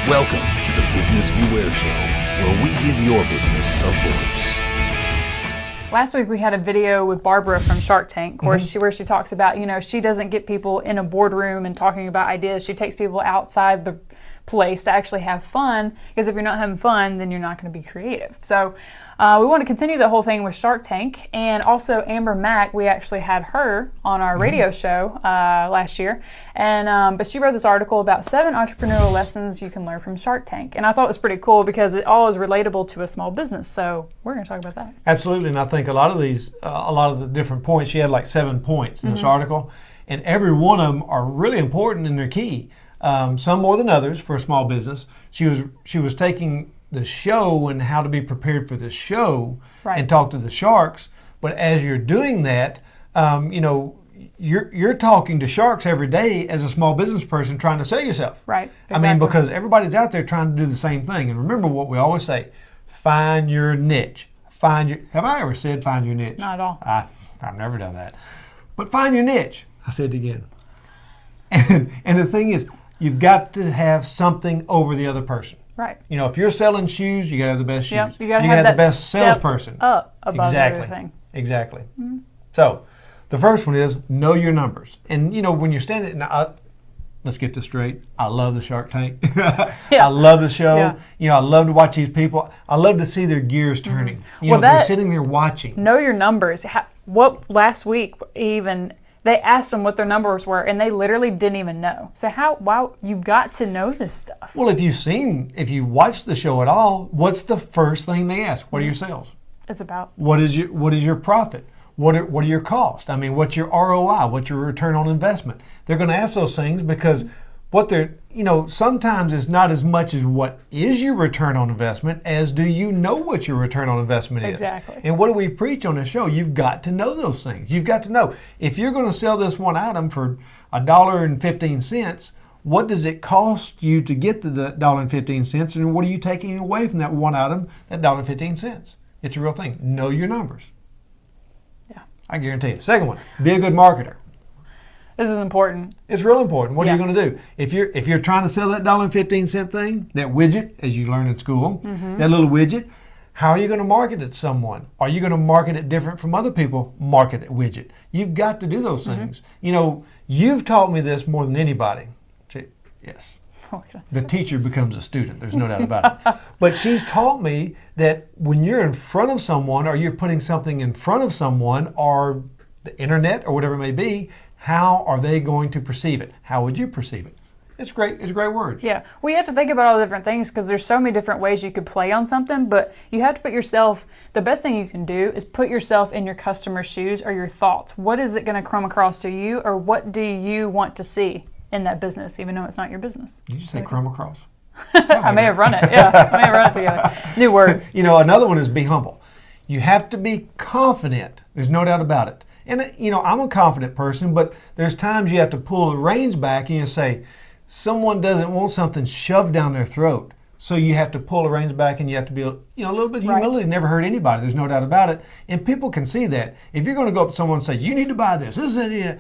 Welcome to the Business Beware Show, where we give your business a voice. Last week we had a video with Barbara from Shark Tank, of course, where she talks about, she doesn't get people in a boardroom and talking about ideas. She takes people outside the place to actually have fun, because if you're not having fun, then you're not going to be creative. So we want to continue the whole thing with Shark Tank, and also Amber Mack. We actually had her on our radio show last year, and but she wrote this article about 7 entrepreneurial lessons you can learn from Shark Tank, and I thought it was pretty cool because it all is relatable to a small business. So we're going to talk about that. Absolutely, and I think a lot of the different points, she had like 7 points in this article, and every one of them are really important and they're key. Some more than others for a small business. She was taking the show and how to be prepared for the show and talk to the sharks. But as you're doing that, you're talking to sharks every day as a small business person trying to sell yourself. Right. Exactly. I mean, because everybody's out there trying to do the same thing. And remember what we always say: find your niche. Have I ever said find your niche? Not at all. I've never done that. But find your niche. I said it again. And the thing is, you've got to have something over the other person. Right. If you're selling shoes, you got to have the best shoes. Yep, you got to have that the best salesperson. Up above everything. Exactly. Mm-hmm. So, the first one is know your numbers. And when you're standing, let's get this straight. I love the Shark Tank. I love the show. Yeah. I love to watch these people. I love to see their gears turning. They're sitting there watching. Know your numbers. Last week even, they asked them what their numbers were, and they literally didn't even know. So you've got to know this stuff. Well, if you watched the show at all, what's the first thing they ask? What are your sales? It's about. What is your profit? What are your costs? I mean, what's your ROI? What's your return on investment? They're going to ask those things because what they're, sometimes it's not as much as what is your return on investment as do you know what your return on investment is. Exactly. And what do we preach on the show? You've got to know those things. You've got to know. If you're going to sell this one item for $1.15, what does it cost you to get the $1.15, and what are you taking away from that one item, that $1.15? It's a real thing. Know your numbers. Yeah. I guarantee you. Second one, be a good marketer. This is important. It's real important. What are you going to do? If you're trying to sell that $1.15 thing, that widget, as you learn in school, that little widget, how are you going to market it to someone? Are you going to market it different from other people market that widget? You've got to do those things. You've taught me this more than anybody. Yes. The teacher becomes a student. There's no doubt about it. But she's taught me that when you're in front of someone, or you're putting something in front of someone, or the internet, or whatever it may be, how are they going to perceive it? How would you perceive it? It's great. It's a great word. Yeah. We have to think about all the different things because there's so many different ways you could play on something, but you have to put yourself, the best thing you can do is put yourself in your customer's shoes or your thoughts. What is it going to come across to you, or what do you want to see in that business, even though it's not your business? Did you say crumb across? I may have run it. Yeah. I may have run it together. New word. Another one is be humble. You have to be confident. There's no doubt about it. And, I'm a confident person, but there's times you have to pull the reins back and you say, someone doesn't want something shoved down their throat. So you have to pull the reins back, and you have to be, a little bit of humility. Right. Never hurt anybody. There's no doubt about it. And people can see that. If you're going to go up to someone and say, you need to buy this, you're going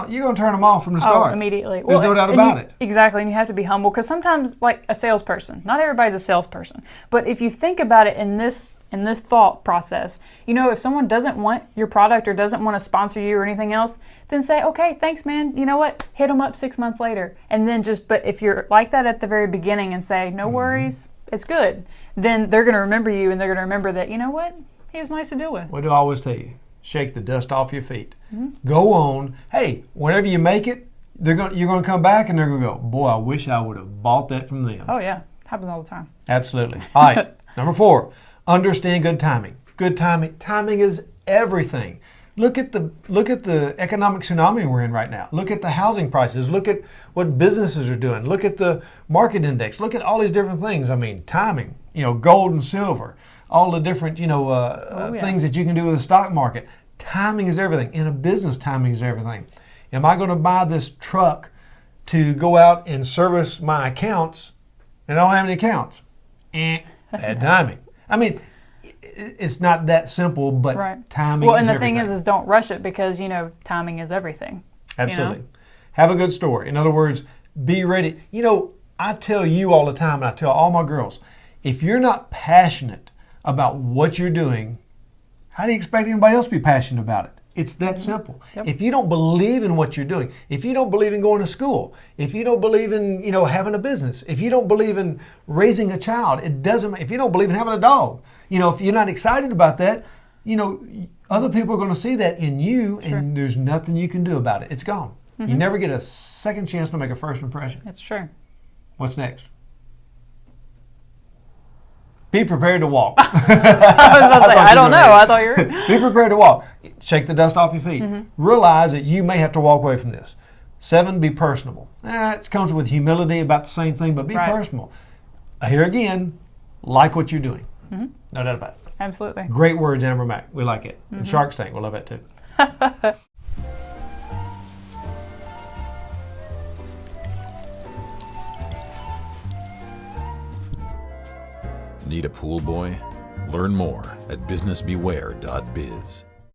to turn them off from the start. Oh, immediately. There's no doubt about it. Exactly. And you have to be humble, because sometimes, like a salesperson, not everybody's a salesperson. But if you think about it in this thought process, if someone doesn't want your product or doesn't want to sponsor you or anything else, then say, okay, thanks, man. You know what? Hit them up 6 months later. And then but if you're like that at the very beginning and say, no worries, it's good, then they're going to remember you, and they're going to remember that, you know what? He was nice to deal with. What do I always tell you? Shake the dust off your feet. Go on. Hey, whenever you make it, you're going to come back and they're going to go, boy, I wish I would have bought that from them. Oh, yeah. Happens all the time. Absolutely. All right. Number 4, understand good timing. Good timing. Timing is everything. Look at the economic tsunami we're in right now. Look at the housing prices. Look at what businesses are doing. Look at the market index. Look at all these different things. I mean, timing, gold and silver, all the different, things that you can do with the stock market. Timing is everything. In a business, timing is everything. Am I going to buy this truck to go out and service my accounts and I don't have any accounts? Bad timing. I mean, it's not that simple, but timing is everything. Well, and the thing is don't rush it, because, timing is everything. Absolutely. Have a good story. In other words, be ready. I tell you all the time, and I tell all my girls, if you're not passionate about what you're doing, how do you expect anybody else to be passionate about it? It's that simple. Yep. If you don't believe in what you're doing, if you don't believe in going to school, if you don't believe in, having a business, if you don't believe in raising a child, if you don't believe in having a dog, if you're not excited about that, other people are going to see that in you, and there's nothing you can do about it. It's gone. You never get a second chance to make a first impression. It's true. What's next? Be prepared to walk. I was going to say, I don't know. I thought you were. Be prepared to walk. Shake the dust off your feet. Realize that you may have to walk away from this. 7, be personable. It comes with humility, about the same thing, but be personable. Here again, like what you're doing. No doubt about it. Absolutely. Great words, Amber Mack. We like it. And Shark Tank, we'll love that too. Need a pool boy? Learn more at businessbeware.biz.